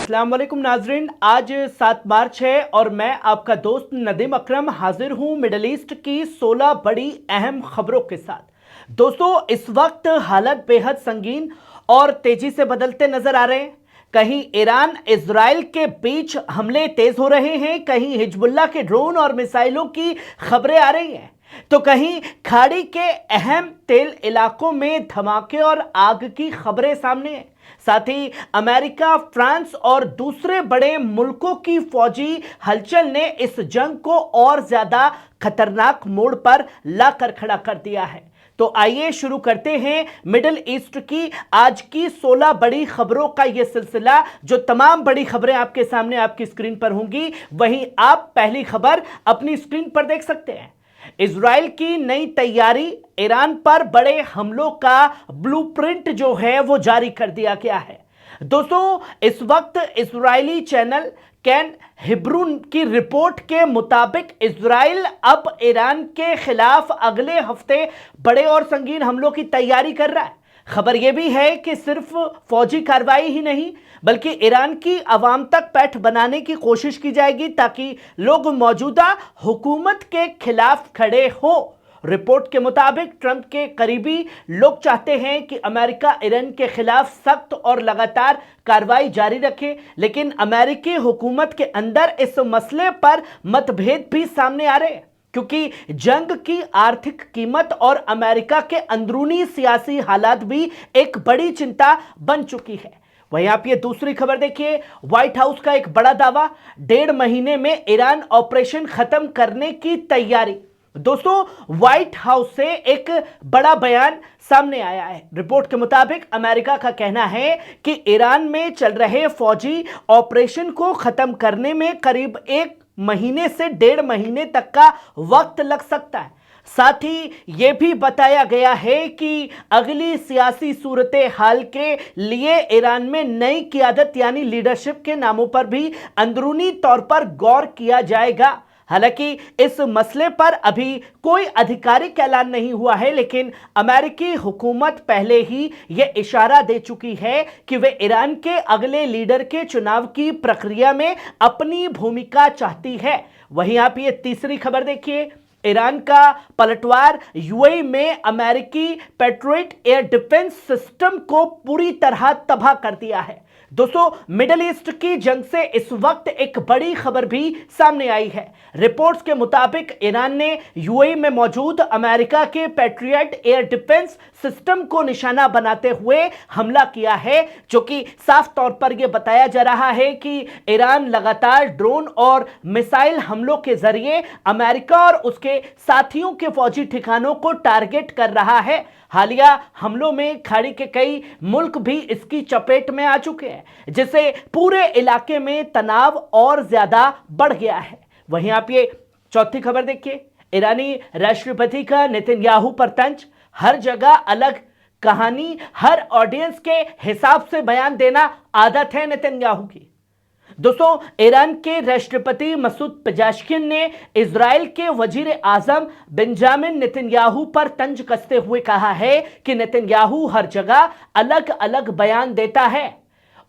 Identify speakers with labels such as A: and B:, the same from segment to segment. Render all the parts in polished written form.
A: अस्सलाम वालेकुम नाजरीन, आज 7 मार्च है और मैं आपका दोस्त नदीम अकरम हाजिर हूं मिडल ईस्ट की 16 बड़ी अहम खबरों के साथ। दोस्तों, इस वक्त हालत बेहद संगीन और तेजी से बदलते नजर आ रहे हैं। कहीं ईरान इजराइल के बीच हमले तेज हो रहे हैं, कहीं हिजबुल्लाह के ड्रोन और मिसाइलों की खबरें आ रही हैं, तो कहीं खाड़ी के अहम तेल इलाकों में धमाके और आग की खबरें सामने हैं। साथ ही अमेरिका, फ्रांस और दूसरे बड़े मुल्कों की फौजी हलचल ने इस जंग को और ज्यादा खतरनाक मोड़ पर लाकर खड़ा कर दिया है। तो आइए शुरू करते हैं मिडिल ईस्ट की आज की 16 बड़ी खबरों का यह सिलसिला। जो तमाम बड़ी खबरें आपके सामने आपकी स्क्रीन पर होंगी, वहीं आप पहली खबर अपनी स्क्रीन पर देख सकते हैं। इजराइल की नई तैयारी, ईरान पर बड़े हमलों का ब्लूप्रिंट जो है वो जारी कर दिया गया है। दोस्तों, इस वक्त इजरायली चैनल कैन हिब्रून की रिपोर्ट के मुताबिक इजराइल अब ईरान के खिलाफ अगले हफ्ते बड़े और संगीन हमलों की तैयारी कर रहा है। खबर यह भी है कि सिर्फ फौजी कार्रवाई ही नहीं, बल्कि ईरान की आवाम तक पैठ बनाने की कोशिश की जाएगी ताकि लोग मौजूदा हुकूमत के खिलाफ खड़े हो। रिपोर्ट के मुताबिक ट्रंप के करीबी लोग चाहते हैं कि अमेरिका ईरान के खिलाफ सख्त और लगातार कार्रवाई जारी रखे, लेकिन अमेरिकी हुकूमत के अंदर इस मसले पर मतभेद भी सामने आ रहे हैं, क्योंकि जंग की आर्थिक कीमत और अमेरिका के अंदरूनी सियासी हालात भी एक बड़ी चिंता बन चुकी है। वहीं आप ये दूसरी खबर देखिए, व्हाइट हाउस का एक बड़ा दावा, 1.5 महीने में ईरान ऑपरेशन खत्म करने की तैयारी। दोस्तों, व्हाइट हाउस से एक बड़ा बयान सामने आया है। रिपोर्ट के मुताबिक अमेरिका का कहना है कि ईरान में चल रहे फौजी ऑपरेशन को खत्म करने में करीब 1 महीने से 1.5 महीने तक का वक्त लग सकता है। साथ ही यह भी बताया गया है कि अगली सियासी सूरत हाल के लिए ईरान में नई क़यादत यानी लीडरशिप के नामों पर भी अंदरूनी तौर पर गौर किया जाएगा। हालांकि इस मसले पर अभी कोई आधिकारिक ऐलान नहीं हुआ है, लेकिन अमेरिकी हुकूमत पहले ही यह इशारा दे चुकी है कि वे ईरान के अगले लीडर के चुनाव की प्रक्रिया में अपनी भूमिका चाहती है। वहीं आप ये तीसरी खबर देखिए, ईरान का पलटवार, यूएई में अमेरिकी पैट्रियट एयर डिफेंस सिस्टम को पूरी तरह तबाह कर दिया है। दोस्तों, मिडिल ईस्ट की जंग से इस वक्त एक बड़ी खबर भी सामने आई है। रिपोर्ट्स के मुताबिक ईरान ने यूएई में मौजूद अमेरिका के पैट्रियट एयर डिफेंस सिस्टम को निशाना बनाते हुए हमला किया है, जो कि साफ तौर पर यह बताया जा रहा है कि ईरान लगातार ड्रोन और मिसाइल हमलों के जरिए अमेरिका और उसके साथियों के फौजी ठिकानों को टारगेट कर रहा है। हालिया हमलों में खाड़ी के कई मुल्क भी इसकी चपेट में आ चुके हैं, जिससे पूरे इलाके में तनाव और ज्यादा बढ़ गया है। वहीं आप ये चौथी खबर देखिए, ईरानी राष्ट्रपति का नेतन्याहू पर तंज, हर जगह अलग कहानी, हर ऑडियंस के हिसाब से बयान देना आदत है नेतन्याहू की। दोस्तों, ईरान के राष्ट्रपति मसूद पेजेश्किन ने इजराइल के वजीर आजम बेंजामिन नेतन्याहू पर तंज कसते हुए कहा है कि नेतन्याहू हर जगह अलग अलग बयान देता है।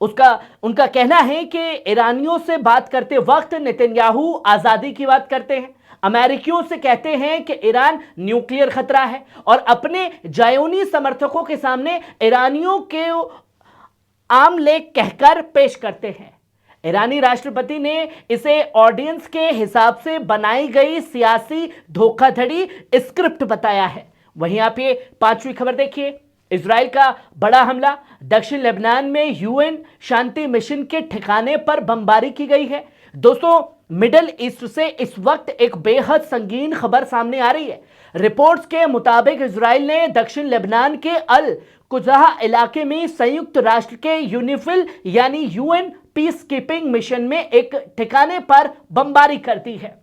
A: उनका कहना है कि ईरानियों से बात करते वक्त नेतन्याहू आजादी की बात करते हैं, अमेरिकियों से कहते हैं कि ईरान न्यूक्लियर खतरा है, और अपने जायोनी समर्थकों के सामने ईरानियों के आम लेख कहकर पेश करते हैं। ईरानी राष्ट्रपति ने इसे ऑडियंस के हिसाब से बनाई गई सियासी धोखाधड़ी स्क्रिप्ट बताया है। वहीं आप ये पांचवी खबर देखिए, इजराइल का बड़ा हमला, दक्षिण लेबनान में यूएन शांति मिशन के ठिकाने पर बमबारी की गई है। दोस्तों, मिडिल ईस्ट से इस वक्त एक बेहद संगीन खबर सामने आ रही है। रिपोर्ट्स के मुताबिक इजराइल ने दक्षिण लेबनान के अल कुजाह इलाके में संयुक्त राष्ट्र के यूनिफिल यानी यूएन पीस कीपिंग मिशन में एक ठिकाने पर बमबारी कर दी है।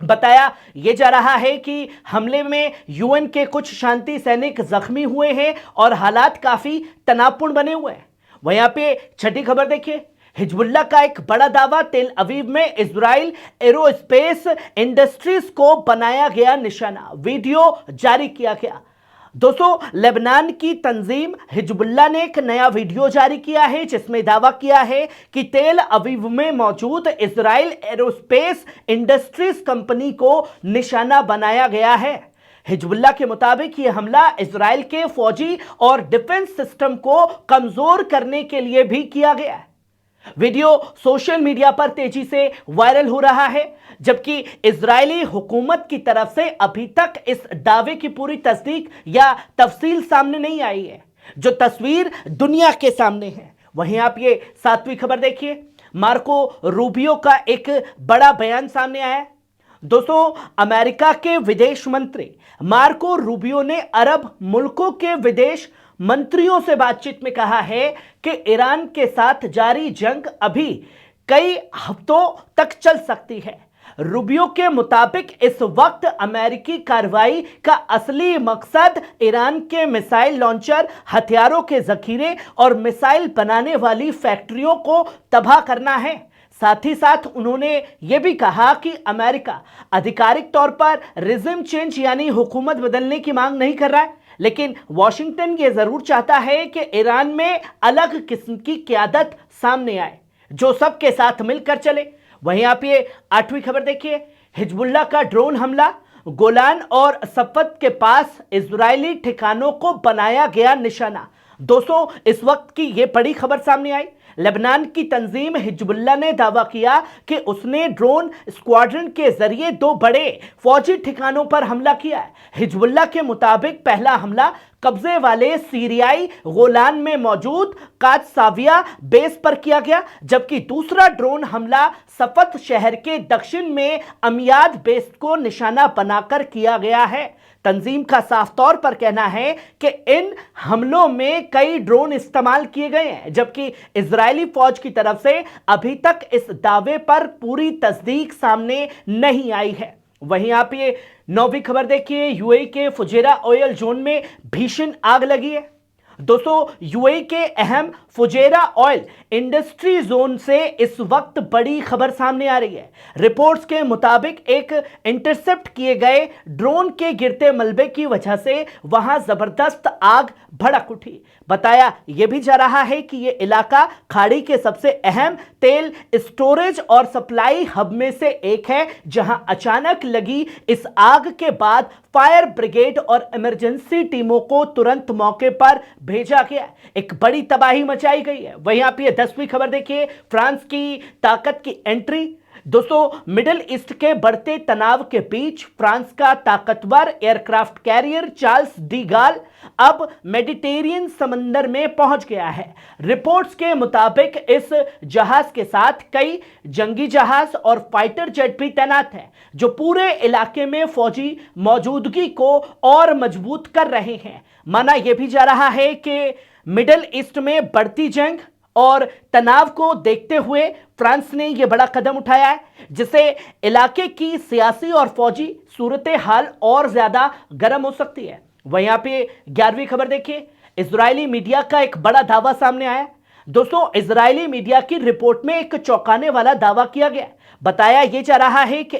A: बताया यह जा रहा है कि हमले में यूएन के कुछ शांति सैनिक जख्मी हुए हैं और हालात काफी तनावपूर्ण बने हुए हैं। वहीं यहां पे छठी खबर देखिए, हिजबुल्लाह का एक बड़ा दावा, तेल अवीव में इजराइल एरोस्पेस इंडस्ट्रीज को बनाया गया निशाना, वीडियो जारी किया गया। दोस्तों, लेबनान की तंजीम हिजबुल्लाह ने एक नया वीडियो जारी किया है जिसमें दावा किया है कि तेल अवीव में मौजूद इजराइल एरोस्पेस इंडस्ट्रीज कंपनी को निशाना बनाया गया है। हिजबुल्लाह के मुताबिक यह हमला इजराइल के फौजी और डिफेंस सिस्टम को कमजोर करने के लिए भी किया गया है। वीडियो सोशल मीडिया पर तेजी से वायरल हो रहा है, जबकि इजरायली हुकूमत की तरफ से अभी तक इस दावे की पूरी तस्दीक या तफसील सामने नहीं आई है। जो तस्वीर दुनिया के सामने है, वहीं आप ये 7वीं खबर देखिए, मार्को रूबियो का एक बड़ा बयान सामने आया है। दोस्तों, अमेरिका के विदेश मंत्री मार्को रूबियो ने अरब मुल्कों के विदेश मंत्रियों से बातचीत में कहा है कि ईरान के साथ जारी जंग अभी कई हफ्तों तक चल सकती है। रूबियो के मुताबिक इस वक्त अमेरिकी कार्रवाई का असली मकसद ईरान के मिसाइल लॉन्चर, हथियारों के जखीरे और मिसाइल बनाने वाली फैक्ट्रियों को तबाह करना है। साथ ही साथ उन्होंने यह भी कहा कि अमेरिका आधिकारिक तौर पर रिजिम चेंज यानी हुकूमत बदलने की मांग नहीं कर रहा है, लेकिन वॉशिंगटन ये जरूर चाहता है कि ईरान में अलग किस्म की क़यादत सामने आए जो सबके साथ मिलकर चले। वहीं आप ये 8वीं खबर देखिए, हिजबुल्लाह का ड्रोन हमला, गोलान और सफद के पास इजरायली ठिकानों को बनाया गया निशाना। दोस्तों, इस वक्त की यह बड़ी खबर सामने आई। लेबनान की तंजीम हिजबुल्लाह ने दावा किया कि उसने ड्रोन स्क्वाड्रन के जरिए 2 बड़े फौजी ठिकानों पर हमला किया है। हिजबुल्लाह के मुताबिक पहला हमला कब्जे वाले सीरियाई गोलान में मौजूद कादसाविया बेस पर किया गया, जबकि दूसरा ड्रोन हमला सफद शहर के दक्षिण में अमियाद बेस को निशाना बनाकर किया गया है। तंजीम का साफ तौर पर कहना है कि इन हमलों में कई ड्रोन इस्तेमाल किए गए हैं, जबकि इजरायली फौज की तरफ से अभी तक इस दावे पर पूरी तस्दीक सामने नहीं आई है। वहीं आप ये 9वीं खबर देखिए, यूएई के फुजेरा ऑयल जोन में भीषण आग लगी है। दोस्तों, यूएई के अहम फुजेरा ऑयल इंडस्ट्री जोन से इस वक्त बड़ी खबर सामने आ रही है। रिपोर्ट्स के मुताबिक एक इंटरसेप्ट किए गए ड्रोन के गिरते मलबे की वजह से वहां जबरदस्त आग भड़क उठी। बताया यह भी जा रहा है कि यह इलाका खाड़ी के सबसे अहम तेल स्टोरेज और सप्लाई हब में से एक है, जहां अचानक लगी इस आग के बाद फायर ब्रिगेड और इमरजेंसी टीमों को तुरंत मौके पर भेजा गया। एक बड़ी तबाही मचाई गई है। वहीं आप ये 10वीं खबर देखिए, फ्रांस की ताकत की एंट्री। दोस्तों, मिडिल ईस्ट के बढ़ते तनाव के बीच फ्रांस का ताकतवर एयरक्राफ्ट कैरियर चार्ल्स डी गाल अब मेडिटेरियन समंदर में पहुंच गया है। रिपोर्ट्स के मुताबिक इस जहाज के साथ कई जंगी जहाज और फाइटर जेट भी तैनात हैं, जो पूरे इलाके में फौजी मौजूदगी को और मजबूत कर रहे हैं। माना यह भी जा रहा है कि मिडिल ईस्ट में बढ़ती जंग और तनाव को देखते हुए फ्रांस ने यह बड़ा कदम उठाया है, जिससे इलाके की सियासी और फौजी सूरत हाल और ज्यादा गर्म हो सकती है। वहीं पे 11वीं खबर देखिए, इजरायली मीडिया का एक बड़ा दावा सामने आया। दोस्तों, इजरायली मीडिया की रिपोर्ट में एक चौंकाने वाला दावा किया गया। बताया यह जा रहा है कि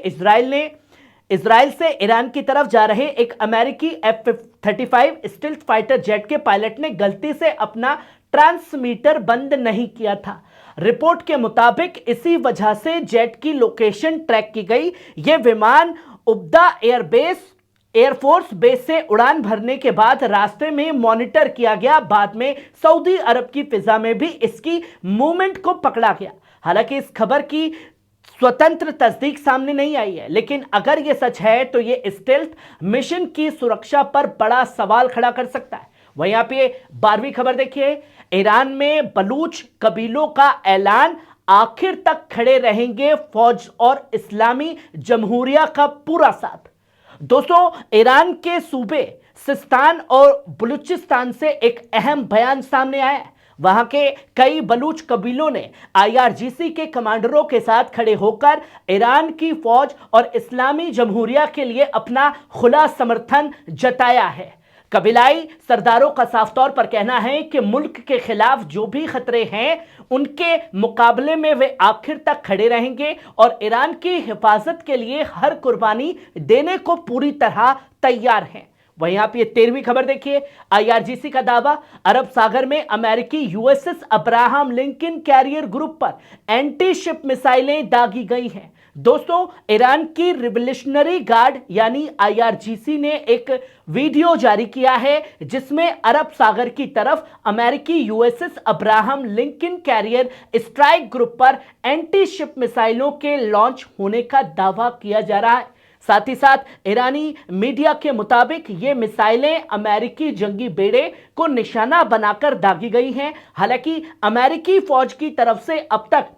A: इजराइल से ईरान की तरफ जा रहे एक अमेरिकी F-35 स्टील्थ फाइटर जेट के पायलट ने गलती से अपना ट्रांसमीटर बंद नहीं किया था। रिपोर्ट के मुताबिक इसी वजह से जेट की लोकेशन ट्रैक की गई। यह विमान उब्दा एयरफोर्स बेस से उड़ान भरने के बाद रास्ते में मॉनिटर किया गया। बाद में सऊदी अरब की फिजा में भी इसकी मूवमेंट को पकड़ा गया। हालांकि इस खबर की स्वतंत्र तस्दीक सामने नहीं आई है, लेकिन अगर यह सच है तो यह स्टेल्थ मिशन की सुरक्षा पर बड़ा सवाल खड़ा कर सकता है। वहीं आप ये 12वीं खबर देखिए, ईरान में बलूच कबीलों का ऐलान, आखिर तक खड़े रहेंगे फौज और इस्लामी जमहूरिया का पूरा साथ। दोस्तों, ईरान के सूबे सिस्तान और बलूचिस्तान से एक अहम बयान सामने आया है। वहां के कई बलूच कबीलों ने आईआरजीसी के कमांडरों के साथ खड़े होकर ईरान की फौज और इस्लामी जमहूरिया के लिए अपना खुला समर्थन जताया है। कबीलाई सरदारों का साफ तौर पर कहना है कि मुल्क के खिलाफ जो भी खतरे हैं उनके मुकाबले में वे आखिर तक खड़े रहेंगे और ईरान की हिफाजत के लिए हर कुर्बानी देने को पूरी तरह तैयार हैं। वहीं आप ये 13वीं खबर देखिए। आईआरजीसी का दावा, अरब सागर में अमेरिकी USS Abraham Lincoln carrier group पर एंटी शिप मिसाइलें दागी गई हैं। दोस्तों, ईरान की रिवोल्यूशनरी गार्ड यानी आईआरजीसी ने एक वीडियो जारी किया है जिसमें अरब सागर की तरफ अमेरिकी USS Abraham Lincoln carrier strike group पर एंटी शिप मिसाइलों के लॉन्च होने का दावा किया जा रहा है। साथ ही साथ ईरानी मीडिया के मुताबिक ये मिसाइलें अमेरिकी जंगी बेड़े को निशाना बनाकर दागी गई हैं। हालांकि अमेरिकी फौज की तरफ से अब तक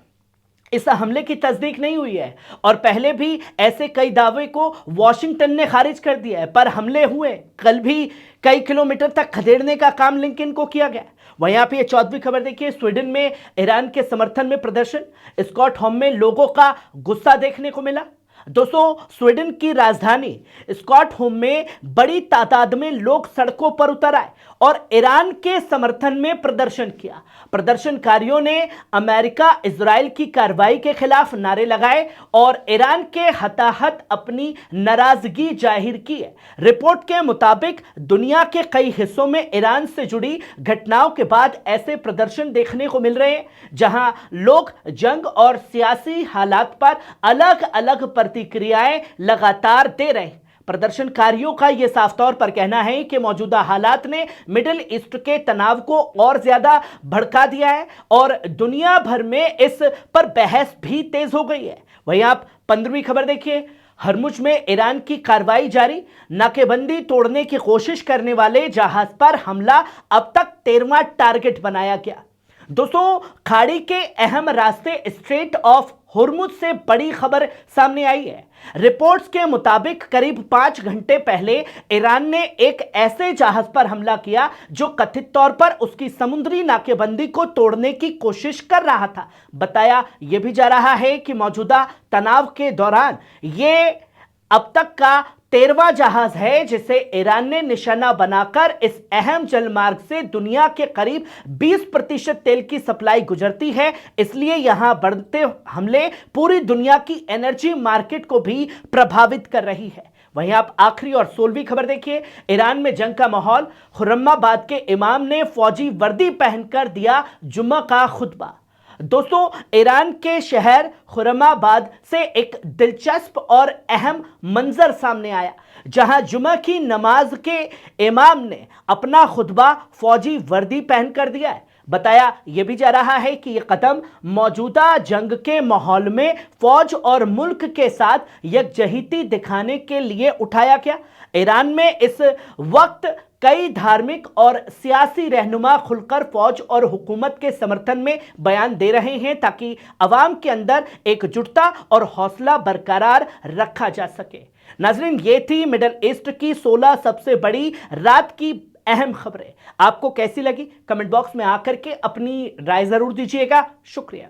A: इस हमले की तस्दीक नहीं हुई है और पहले भी ऐसे कई दावे को वॉशिंगटन ने खारिज कर दिया है, पर हमले हुए। कल भी कई किलोमीटर तक खदेड़ने का काम लिंकन को किया गया। वहीं आप ये 14वीं खबर देखिए। स्वीडन में ईरान के समर्थन में प्रदर्शन, स्टॉकहोम में लोगों का गुस्सा देखने को मिला। दोस्तों, स्वीडन की राजधानी स्टॉकहोम में बड़ी तादाद में लोग सड़कों पर उतर आए और ईरान के समर्थन में प्रदर्शन किया। प्रदर्शनकारियों ने अमेरिका इजराइल की कार्रवाई के खिलाफ नारे लगाए और ईरान के हताहत अपनी नाराजगी जाहिर की है। रिपोर्ट के मुताबिक दुनिया के कई हिस्सों में ईरान से जुड़ी घटनाओं के बाद ऐसे प्रदर्शन देखने को मिल रहे हैं जहां लोग जंग और सियासी हालात पर अलग अलग प्रतिक्रियाएं लगातार दे रहे हैं। प्रदर्शनकारियों का यह साफ तौर पर कहना है कि मौजूदा हालात ने मिडिल ईस्ट के तनाव को और ज्यादा भड़का दिया है और दुनिया भर में इस पर बहस भी तेज हो गई है। वहीं आप 15वीं खबर देखिए। हरमुज में ईरान की कार्रवाई जारी, नाकेबंदी तोड़ने की कोशिश करने वाले जहाज पर हमला, अब तक 13वां टारगेट बनाया गया। दोस्तों, खाड़ी के अहम रास्ते स्ट्रेट ऑफ हॉर्मुज से बड़ी खबर सामने आई है। रिपोर्ट्स के मुताबिक करीब 5 घंटे पहले ईरान ने एक ऐसे जहाज पर हमला किया जो कथित तौर पर उसकी समुद्री नाकेबंदी को तोड़ने की कोशिश कर रहा था। बताया यह भी जा रहा है कि मौजूदा तनाव के दौरान यह अब तक का 13वां जहाज है जिसे ईरान ने निशाना बनाकर इस अहम जलमार्ग से दुनिया के करीब 20% तेल की सप्लाई गुजरती है। इसलिए यहां बढ़ते हमले पूरी दुनिया की एनर्जी मार्केट को भी प्रभावित कर रही है। वहीं आप आखिरी और 16वीं खबर देखिए। ईरान में जंग का माहौल, खुर्रमाबाद के इमाम ने फौजी वर्दी पहनकर दिया जुम्मा का खुतबा। दोस्तों, ईरान के शहर खुर्रमाबाद से एक दिलचस्प और अहम मंजर सामने आया जहां जुमा की नमाज के इमाम ने अपना खुतबा फौजी वर्दी पहनकर दिया है। बताया यह भी जा रहा है कि यह कदम मौजूदा जंग के माहौल में फौज और मुल्क के साथ यकजहती दिखाने के लिए उठाया गया। ईरान में इस वक्त कई धार्मिक और सियासी रहनुमा खुलकर फौज और हुकूमत के समर्थन में बयान दे रहे हैं ताकि अवाम के अंदर एकजुटता और हौसला बरकरार रखा जा सके। नाज़रीन, ये थी मिडिल ईस्ट की 16 सबसे बड़ी रात की अहम खबरें। आपको कैसी लगी कमेंट बॉक्स में आकर के अपनी राय जरूर दीजिएगा। शुक्रिया।